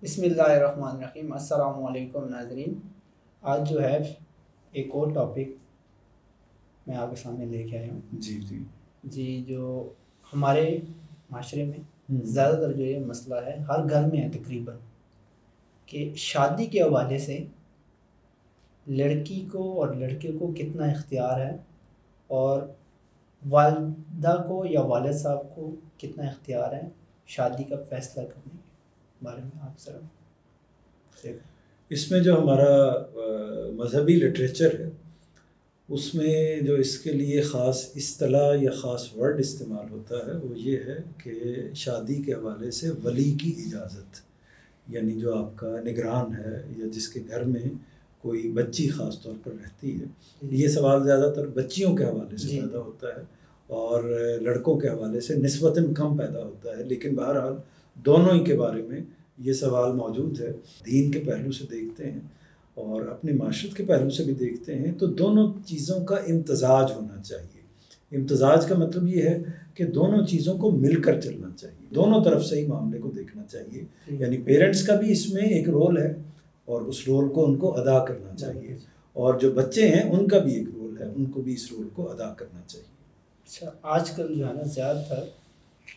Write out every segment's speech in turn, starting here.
بسم اللہ الرحمن الرحیم۔ السلام علیکم ناظرین، آج جو ہے ایک اور ٹاپک میں آپ کے سامنے لے کے آیا ہوں۔ جی جو ہمارے معاشرے میں زیادہ تر جو یہ مسئلہ ہے ہر گھر میں ہے تقریباً، کہ شادی کے حوالے سے لڑکی کو اور لڑکے کو کتنا اختیار ہے اور والدہ کو یا والد صاحب کو کتنا اختیار ہے شادی کا فیصلہ کرنے کے بارے میں آپ ذرا۔ اس میں جو ہمارا مذہبی لٹریچر ہے اس میں جو اس کے لیے خاص اصطلاح یا خاص ورڈ استعمال ہوتا ہے وہ یہ ہے کہ شادی کے حوالے سے ولی کی اجازت، یعنی جو آپ کا نگران ہے یا جس کے گھر میں کوئی بچی خاص طور پر رہتی ہے۔ یہ سوال زیادہ تر بچیوں کے حوالے سے پیدا ہوتا ہے اور لڑکوں کے حوالے سے نسبتاً کم پیدا ہوتا ہے، لیکن بہرحال دونوں ہی کے بارے میں یہ سوال موجود ہے۔ دین کے پہلو سے دیکھتے ہیں اور اپنی معاشرت کے پہلو سے بھی دیکھتے ہیں تو دونوں چیزوں کا امتزاج ہونا چاہیے۔ امتزاج کا مطلب یہ ہے کہ دونوں چیزوں کو مل کر چلنا چاہیے، دونوں طرف سے ہی معاملے کو دیکھنا چاہیے، یعنی پیرنٹس کا بھی اس میں ایک رول ہے اور اس رول کو ان کو ادا کرنا چاہیے، اور جو بچے ہیں ان کا بھی ایک رول ہے، ان کو بھی اس رول کو ادا کرنا چاہیے۔ اچھا، آج کل جو ہے نا زیادہ تر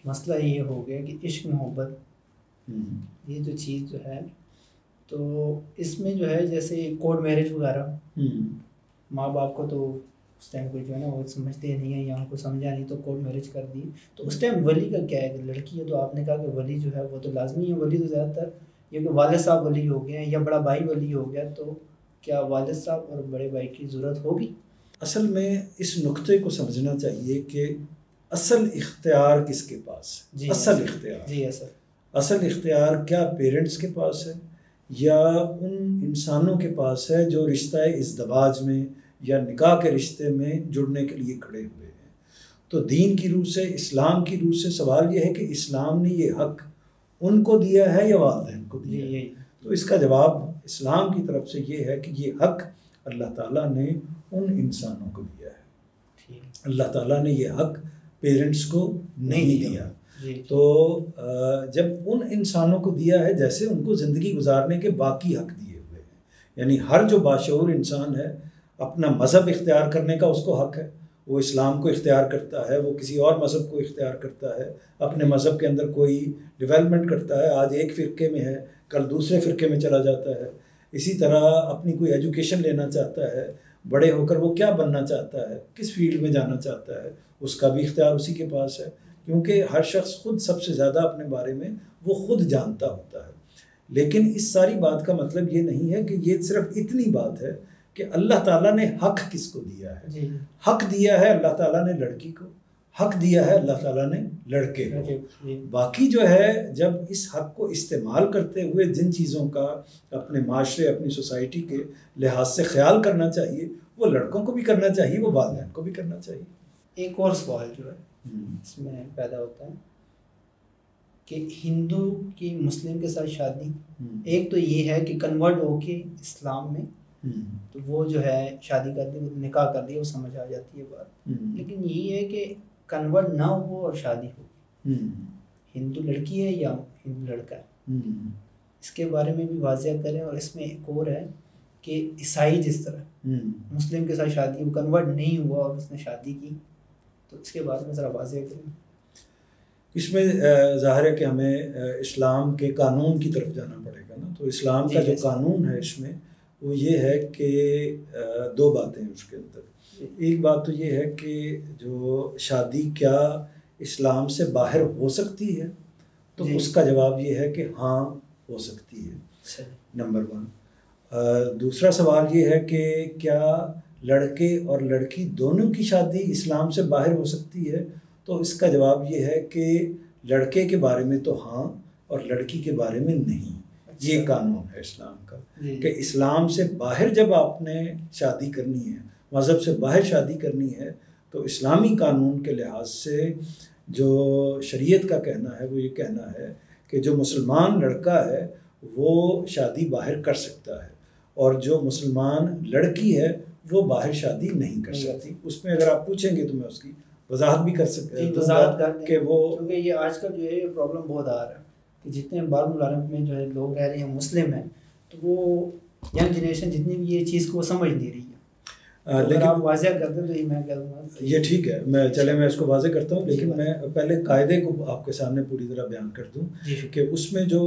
مسئلہ یہ ہو گیا کہ عشق محبت یہ جو چیز جو ہے، تو اس میں جو ہے جیسے کورٹ میرج وغیرہ، ماں باپ کو تو اس ٹائم کو جو ہے نا وہ سمجھتے نہیں ہیں یا ان کو سمجھا نہیں تو کورٹ میرج کر دی، تو اس ٹائم ولی کا کیا ہے کہ لڑکی ہے تو آپ نے کہا کہ ولی جو ہے وہ تو لازمی ہے، ولی تو زیادہ تر یہ کہ والد صاحب ولی ہو گئے ہیں یا بڑا بھائی ولی ہو گیا، تو کیا والد صاحب اور بڑے بھائی کی ضرورت ہوگی؟ اصل میں اس نقطے کو سمجھنا چاہیے کہ اصل اختیار کس کے پاس ہے؟ اصل اختیار اصل اختیار کیا پیرنٹس کے پاس ہے یا ان انسانوں کے پاس ہے جو رشتہ ازدواج میں یا نکاح کے رشتے میں جڑنے کے لیے کھڑے ہوئے ہیں؟ تو دین کی روح سے، اسلام کی روح سے سوال یہ ہے کہ اسلام نے یہ حق ان کو دیا ہے یا والدین کو دیا ہے؟ تو اس کا جواب اسلام کی طرف سے یہ ہے کہ یہ حق اللہ تعالیٰ نے ان انسانوں کو دیا ہے، اللہ تعالیٰ نے یہ حق پیرنٹس کو نہیں دیا۔ تو جب ان انسانوں کو دیا ہے جیسے ان کو زندگی گزارنے کے باقی حق دیے ہوئے ہیں، یعنی ہر جو باشعور انسان ہے اپنا مذہب اختیار کرنے کا اس کو حق ہے، وہ اسلام کو اختیار کرتا ہے، وہ کسی اور مذہب کو اختیار کرتا ہے، اپنے مذہب کے اندر کوئی ڈیولپمنٹ کرتا ہے، آج ایک فرقے میں ہے کل دوسرے فرقے میں چلا جاتا ہے، اسی طرح اپنی کوئی ایجوکیشن لینا چاہتا ہے، بڑے ہو کر وہ کیا بننا چاہتا ہے، کس فیلڈ میں جانا چاہتا ہے، اس کا بھی اختیار اسی کے پاس ہے، کیونکہ ہر شخص خود سب سے زیادہ اپنے بارے میں وہ خود جانتا ہوتا ہے۔ لیکن اس ساری بات کا مطلب یہ نہیں ہے کہ یہ صرف اتنی بات ہے کہ اللہ تعالیٰ نے حق کس کو دیا ہے۔ حق دیا ہے اللہ تعالیٰ نے لڑکی کو، حق دیا ہے اللہ تعالیٰ نے لڑکے کو۔ باقی جو ہے جب اس حق کو استعمال کرتے ہوئے جن چیزوں کا اپنے معاشرے، اپنی سوسائٹی کے لحاظ سے خیال کرنا چاہیے وہ لڑکوں کو بھی کرنا چاہیے، وہ والدین کو بھی کرنا چاہیے۔ ایک اور سوال جو ہے اس میں پیدا ہوتا ہے کہ ہندو کی مسلم کے ساتھ شادی، ایک تو یہ ہے کہ کنورٹ ہو کے اسلام میں تو وہ جو ہے شادی کر دی، نکاح کر دی، وہ سمجھ آ جاتی ہے بات، لیکن یہی ہے کہ کنورٹ نہ ہو اور شادی ہو، ہندو لڑکی ہے یا ہندو لڑکا ہے، اس کے بارے میں بھی واضح کریں۔ اور اس میں ایک اور ہے کہ عیسائی جس طرح مسلم کے ساتھ شادی، وہ کنورٹ نہیں ہوا اور اس نے شادی کی، تو اس کے بارے میں ذرا واضح کریں۔ اس میں ظاہر ہے کہ ہمیں اسلام کے قانون کی طرف جانا پڑے گا نا، تو اسلام کا جو قانون ہے اس میں وہ یہ ہے کہ دو باتیں ہیں اس کے اندر۔ ایک بات تو یہ ہے کہ جو شادی کیا اسلام سے باہر ہو سکتی ہے، تو اس کا جواب یہ ہے کہ ہاں ہو سکتی ہے، نمبر 1۔ دوسرا سوال یہ ہے کہ کیا لڑکے اور لڑکی دونوں کی شادی اسلام سے باہر ہو سکتی ہے، تو اس کا جواب یہ ہے کہ لڑکے کے بارے میں تو ہاں اور لڑکی کے بارے میں نہیں۔ یہ قانون ہے اسلام کا کہ اسلام سے باہر جب آپ نے شادی کرنی ہے، مذہب سے باہر شادی کرنی ہے، تو اسلامی قانون کے لحاظ سے جو شریعت کا کہنا ہے وہ یہ کہنا ہے کہ جو مسلمان لڑکا ہے وہ شادی باہر کر سکتا ہے، اور جو مسلمان لڑکی ہے وہ باہر شادی نہیں کر سکتی۔ اس میں اگر آپ پوچھیں گے تو میں اس کی وضاحت بھی کر سکتے ہیں کہ وہ، کیونکہ یہ آج کل جو ہے یہ پرابلم بہت آ رہا ہے۔ کہ جتنے بارمولارم میں جو ہے لوگ رہ رہے ہیں مسلم ہیں، تو وہ ینگ جنریشن جتنی بھی یہ چیز کو سمجھ نہیں رہی ہے. لیکن آپ واضح کر دیں تو یہ میں کہوں گا یہ ٹھیک ہے. میں اس کو واضح کرتا ہوں، لیکن میں پہلے قاعدے کو آپ کے سامنے پوری طرح بیان کر دوں کہ اس میں جو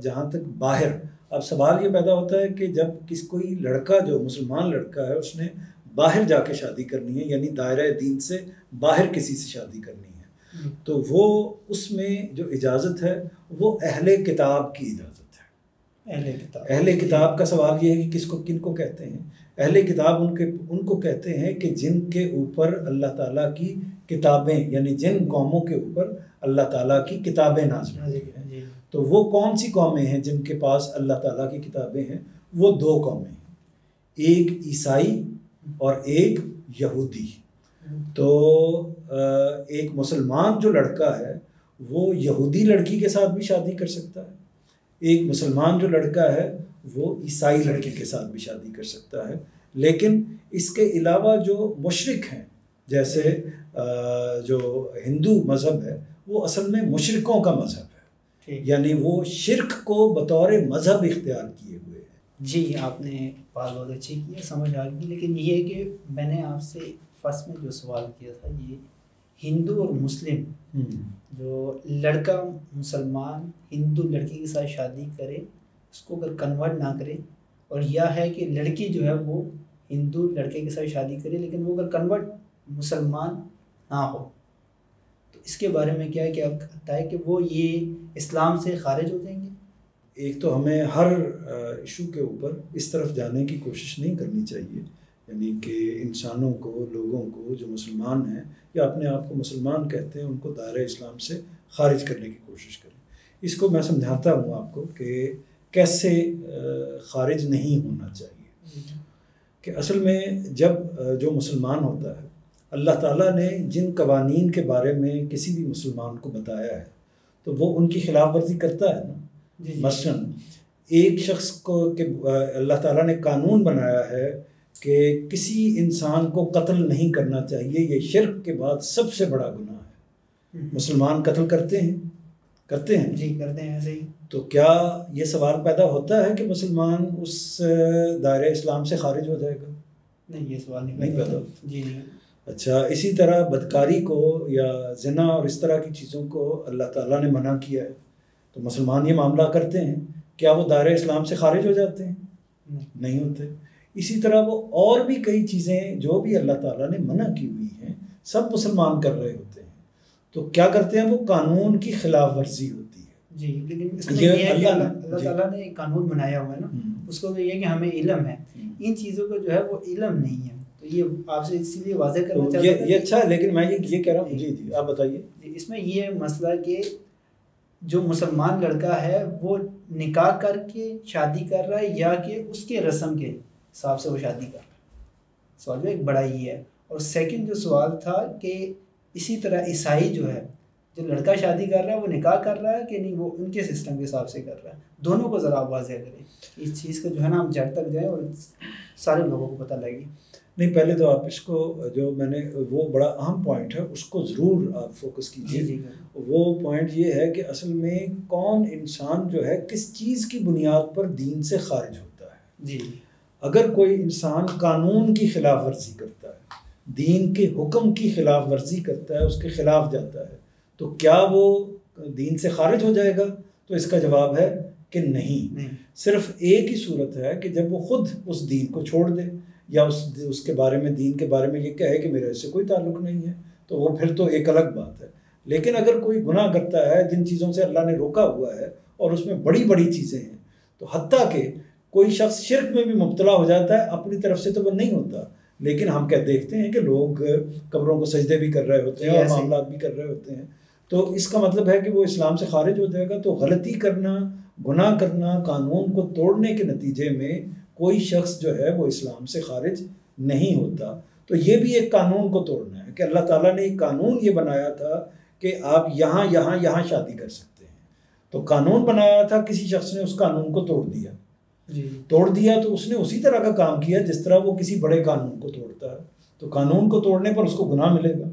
جہاں تک باہر، اب سوال یہ پیدا ہوتا ہے کہ جب کوئی لڑکا جو مسلمان لڑکا ہے اس نے باہر جا کے شادی کرنی ہے، یعنی دائرہ دین سے باہر کسی سے شادی کرنی ہے، تو وہ اس میں جو اجازت ہے وہ اہل کتاب کی اجازت ہے. اہل کتاب کا سوال یہ ہے کہ کن کو کہتے ہیں؟ اہل کتاب ان کو کہتے ہیں کہ جن کے اوپر اللہ تعالیٰ کی کتابیں، یعنی جن قوموں کے اوپر اللہ تعالیٰ کی کتابیں نازل ہوئی ہیں. تو وہ کون سی قومیں ہیں جن کے پاس اللہ تعالیٰ کی کتابیں ہیں؟ وہ 2 قومیں ہیں، ایک عیسائی اور ایک یہودی. تو ایک مسلمان جو لڑکا ہے وہ یہودی لڑکی کے ساتھ بھی شادی کر سکتا ہے، ایک مسلمان جو لڑکا ہے وہ عیسائی لڑکی کے ساتھ بھی شادی کر سکتا ہے. لیکن اس کے علاوہ جو مشرک ہیں، جیسے جو ہندو مذہب ہے وہ اصل میں مشرکوں کا مذہب ہے، یعنی وہ شرک کو بطور مذہب اختیار کیے ہوئے ہیں. جی آپ نے بات بہت اچھی کی ہے، سمجھ آ گئی. لیکن یہ ہے کہ میں نے آپ سے فرسٹ میں جو سوال کیا تھا، یہ ہندو اور مسلم، جو لڑکا مسلمان ہندو لڑکی کے ساتھ شادی کرے، اس کو اگر کنورٹ نہ کرے، اور یا ہے کہ لڑکی جو ہے وہ ہندو لڑکے کے ساتھ شادی کرے لیکن وہ اگر کنورٹ مسلمان نہ ہو، تو اس کے بارے میں کیا ہے کہ آپ کہتا ہے کہ وہ یہ اسلام سے خارج ہو جائیں گے؟ ایک تو ہمیں ہر ایشو کے اوپر اس طرف جانے کی کوشش نہیں کرنی چاہیے، یعنی کہ انسانوں کو، لوگوں کو جو مسلمان ہیں یا اپنے آپ کو مسلمان کہتے ہیں، ان کو دائرہ اسلام سے خارج کرنے کی کوشش کریں. اس کو میں سمجھاتا ہوں آپ کو کہ کیسے خارج نہیں ہونا چاہیے. کہ اصل میں جب جو مسلمان ہوتا ہے، اللہ تعالیٰ نے جن قوانین کے بارے میں کسی بھی مسلمان کو بتایا ہے تو وہ ان کی خلاف ورزی کرتا ہے نا. مثلاً ایک شخص کو کہ اللہ تعالیٰ نے قانون بنایا ہے کہ کسی انسان کو قتل نہیں کرنا چاہیے، یہ شرک کے بعد سب سے بڑا گناہ ہے. مسلمان قتل کرتے ہیں جی کرتے ہیں ایسے ہی. تو کیا یہ سوال پیدا ہوتا ہے کہ مسلمان اس دائرہ اسلام سے خارج ہو جائے گا؟ نہیں، یہ سوال نہیں پیدا ہوتا. جی. اچھا، اسی طرح بدکاری کو یا زنا اور اس طرح کی چیزوں کو اللہ تعالیٰ نے منع کیا ہے، تو مسلمان یہ معاملہ کرتے ہیں، کیا وہ دائرہ اسلام سے خارج ہو جاتے ہیں؟ نہیں ہوتے. اسی طرح وہ اور بھی کئی چیزیں جو بھی اللہ تعالیٰ نے منع کی ہوئی ہیں سب مسلمان کر رہے ہوتے ہیں، تو کیا کرتے ہیں؟ وہ قانون کی خلاف ورزی ہوتی ہے. جی، لیکن اس میں یہ ہے کہ اللہ تعالیٰ نے ایک قانون بنایا ہوا ہے نا، اس کو تو یہ ہے کہ ہمیں علم ہے، ان چیزوں کا جو ہے وہ علم نہیں ہے. تو یہ آپ سے اسی لیے واضح کرنا چاہتا ہوں. یہ اچھا ہے، لیکن میں یہ کہہ رہا ہوں. جی آپ بتائیے. اس میں یہ مسئلہ کہ جو مسلمان لڑکا ہے وہ نکاح کر کے شادی کر رہا ہے یا کہ اس کے رسم کے حساب سے وہ شادی کر رہا ہے. سوال جو ایک بڑا یہ ہے. اور سیکنڈ جو سوال تھا کہ اسی طرح عیسائی جو ہے، جو لڑکا شادی کر رہا ہے وہ نکاح کر رہا ہے کہ نہیں، وہ ان کے سسٹم کے حساب سے کر رہا ہے. دونوں کو ذرا واضح کریں، اس چیز کا جو ہے نا ہم جڑ تک جائیں اور سارے لوگوں کو پتہ لگے. نہیں، پہلے تو آپ اس کو جو میں نے وہ بڑا اہم پوائنٹ ہے اس کو ضرور آپ فوکس کیجیے. وہ پوائنٹ یہ ہے کہ اصل میں کون انسان جو ہے کس چیز کی بنیاد پر دین سے خارج ہوتا ہے. جی، اگر کوئی انسان قانون کی خلاف ورزی کرتا ہے، دین کے حکم کی خلاف ورزی کرتا ہے، اس کے خلاف جاتا ہے، تو کیا وہ دین سے خارج ہو جائے گا؟ تو اس کا جواب ہے کہ نہیں. صرف ایک ہی صورت ہے کہ جب وہ خود اس دین کو چھوڑ دے یا اس کے بارے میں، دین کے بارے میں یہ کہے کہ میرے اس سے کوئی تعلق نہیں ہے، تو وہ پھر تو ایک الگ بات ہے. لیکن اگر کوئی گناہ کرتا ہے جن چیزوں سے اللہ نے روکا ہوا ہے اور اس میں بڑی بڑی چیزیں ہیں، تو حتیٰ کہ کوئی شخص شرک میں بھی مبتلا ہو جاتا ہے، اپنی طرف سے تو وہ نہیں ہوتا، لیکن ہم کیا دیکھتے ہیں کہ لوگ قبروں کو سجدے بھی کر رہے ہوتے ہیں اور معاملات بھی کر رہے ہوتے ہیں. تو اس کا مطلب ہے کہ وہ اسلام سے خارج ہو جائے گا. تو غلطی کرنا، گناہ کرنا، قانون کو توڑنے کے نتیجے میں کوئی شخص جو ہے وہ اسلام سے خارج نہیں ہوتا. تو یہ بھی ایک قانون کو توڑنا ہے کہ اللہ تعالیٰ نے ایک قانون یہ بنایا تھا کہ آپ یہاں شادی کر سکتے ہیں. تو قانون بنایا تھا، کسی شخص نے اس قانون کو توڑ دیا. توڑ دیا تو اس نے اسی طرح کا کام کیا جس طرح وہ کسی بڑے قانون کو توڑتا ہے. تو قانون کو توڑنے پر اس کو گناہ ملے گا،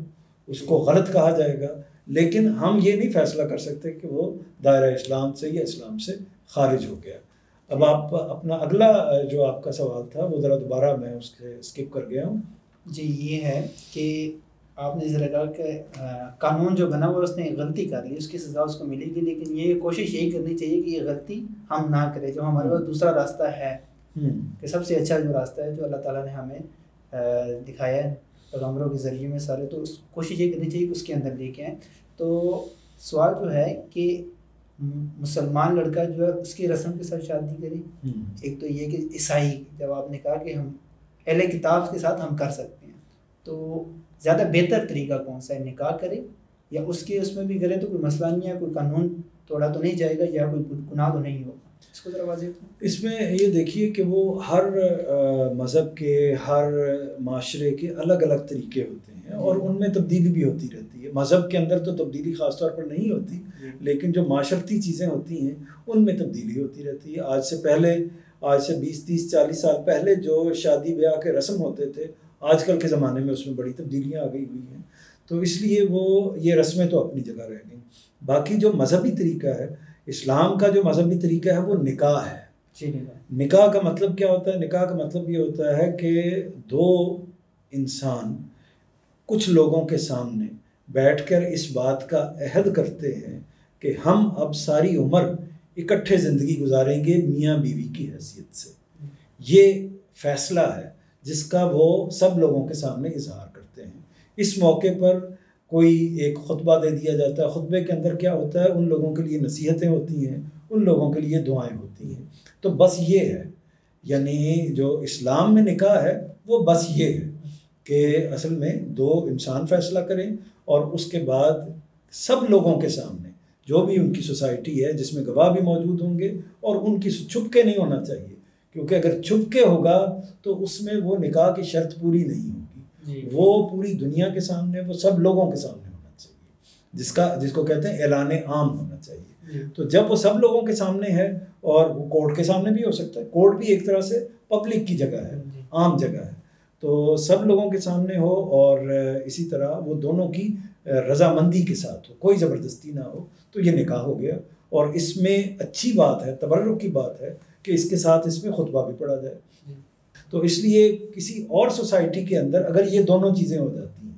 اس کو غلط کہا جائے گا. لیکن ہم یہ نہیں فیصلہ کر سکتے کہ وہ دائرہ اسلام سے یا اسلام سے خارج ہو گیا. اب آپ اپنا اگلا جو آپ کا سوال تھا وہ ذرا دوبارہ میں اس کے اسکپ کر گیا ہوں. جی یہ ہے کہ آپ نے ذرا کہا کہ قانون جو بنا ہوا اس نے غلطی کر لی, اس کی سزا اس کو ملے گی, لیکن یہ کوشش یہی کرنی چاہیے کہ یہ غلطی ہم نہ کریں. جو ہمارے پاس دوسرا راستہ ہے کہ سب سے اچھا جو راستہ ہے جو اللہ تعالیٰ نے ہمیں دکھایا ہے پیغمبروں کے ذریعے میں سارے, تو کوشش یہ کرنی چاہیے کہ اس کے اندر لے کے آئیں. تو سوال جو ہے کہ مسلمان لڑکا جو ہے اس کی رسم کے ساتھ شادی کرے. ایک تو یہ کہ عیسائی, جب آپ نے کہا کہ ہم اہل کتاب کے ساتھ ہم کر سکتے ہیں, تو زیادہ بہتر طریقہ کون سا ہے, نکاح کرے یا اس کے اس میں بھی کرے تو کوئی مسئلہ نہیں ہے, کوئی قانون توڑا تو نہیں جائے گا یا کوئی گناہ تو نہیں ہوگا؟ اس کو ذرا واضح کریں. اس میں یہ دیکھیے کہ وہ ہر مذہب کے, ہر معاشرے کے الگ الگ طریقے ہوتے ہیں اور ان میں تبدیلی بھی ہوتی رہتی ہے. مذہب کے اندر تو تبدیلی خاص طور پر نہیں ہوتی, لیکن جو معاشرتی چیزیں ہوتی ہیں ان میں تبدیلی ہوتی رہتی ہے. آج سے 20-30-40 سال پہلے جو شادی بیاہ کے رسم ہوتے تھے, آج کل کے زمانے میں اس میں بڑی تبدیلیاں آ گئی ہوئی ہیں. تو اس لیے یہ رسمیں تو اپنی جگہ رہ گئیں. باقی جو مذہبی طریقہ ہے, اسلام کا جو مذہبی طریقہ ہے وہ نکاح ہے. نکاح کا مطلب کیا ہوتا ہے؟ نکاح کا مطلب یہ ہوتا ہے کہ دو انسان کچھ لوگوں کے سامنے بیٹھ کر اس بات کا عہد کرتے ہیں کہ ہم اب ساری عمر اکٹھے زندگی گزاریں گے میاں بیوی کی حیثیت سے. یہ فیصلہ ہے جس کا وہ سب لوگوں کے سامنے اظہار کرتے ہیں. اس موقع پر کوئی ایک خطبہ دے دیا جاتا ہے. خطبے کے اندر کیا ہوتا ہے؟ ان لوگوں کے لیے نصیحتیں ہوتی ہیں, ان لوگوں کے لیے دعائیں ہوتی ہیں. تو بس یہ ہے, یعنی جو اسلام میں نکاح ہے وہ بس یہ ہے کہ اصل میں دو انسان فیصلہ کریں اور اس کے بعد سب لوگوں کے سامنے, جو بھی ان کی سوسائٹی ہے جس میں گواہ بھی موجود ہوں گے, اور ان کی چھپ کے نہیں ہونا چاہیے, کیونکہ اگر چھپ کے ہوگا تو اس میں وہ نکاح کی شرط پوری نہیں ہوگی. وہ پوری دنیا کے سامنے, وہ سب لوگوں کے سامنے ہونا چاہیے, جس کو کہتے ہیں اعلان عام ہونا چاہیے. تو جب وہ سب لوگوں کے سامنے ہے, اور وہ کورٹ کے سامنے بھی ہو سکتا ہے, کورٹ بھی ایک طرح سے پبلک کی جگہ ہے, عام جگہ ہے, تو سب لوگوں کے سامنے ہو اور اسی طرح وہ دونوں کی رضامندی کے ساتھ ہو, کوئی زبردستی نہ ہو, تو یہ نکاح ہو گیا. اور اس میں اچھی بات ہے, تبرک کی بات ہے کہ اس کے ساتھ اس میں خطبہ بھی پڑھا جائے. تو اس لیے کسی اور سوسائٹی کے اندر اگر یہ دونوں چیزیں ہو جاتی ہیں,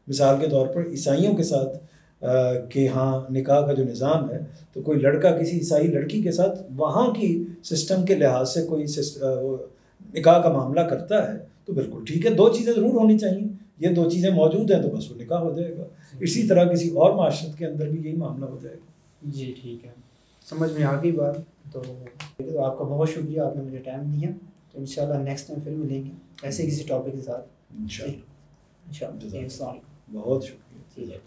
مثال کے طور پر عیسائیوں کے ساتھ کہ ہاں نکاح کا جو نظام ہے, تو کوئی لڑکا کسی عیسائی لڑکی کے ساتھ وہاں کی سسٹم کے لحاظ سے کوئی نکاح کا معاملہ کرتا ہے, تو بالکل ٹھیک ہے, دو چیزیں ضرور ہونی چاہیے. یہ دو چیزیں موجود ہیں تو بس وہ نکاح ہو جائے گا. اسی طرح کسی اور معاشرت کے اندر بھی یہی معاملہ ہو جائے گا. جی ٹھیک ہے, سمجھ میں آ گئی بات. تو آپ کا بہت شکریہ, آپ نے مجھے ٹائم دیا. تو انشاءاللہ نیکسٹ ٹائم پھر ملیں گے ایسے کسی ٹاپک کے ساتھ. انشاءاللہ. السلام علیکم. بہت شکریہ.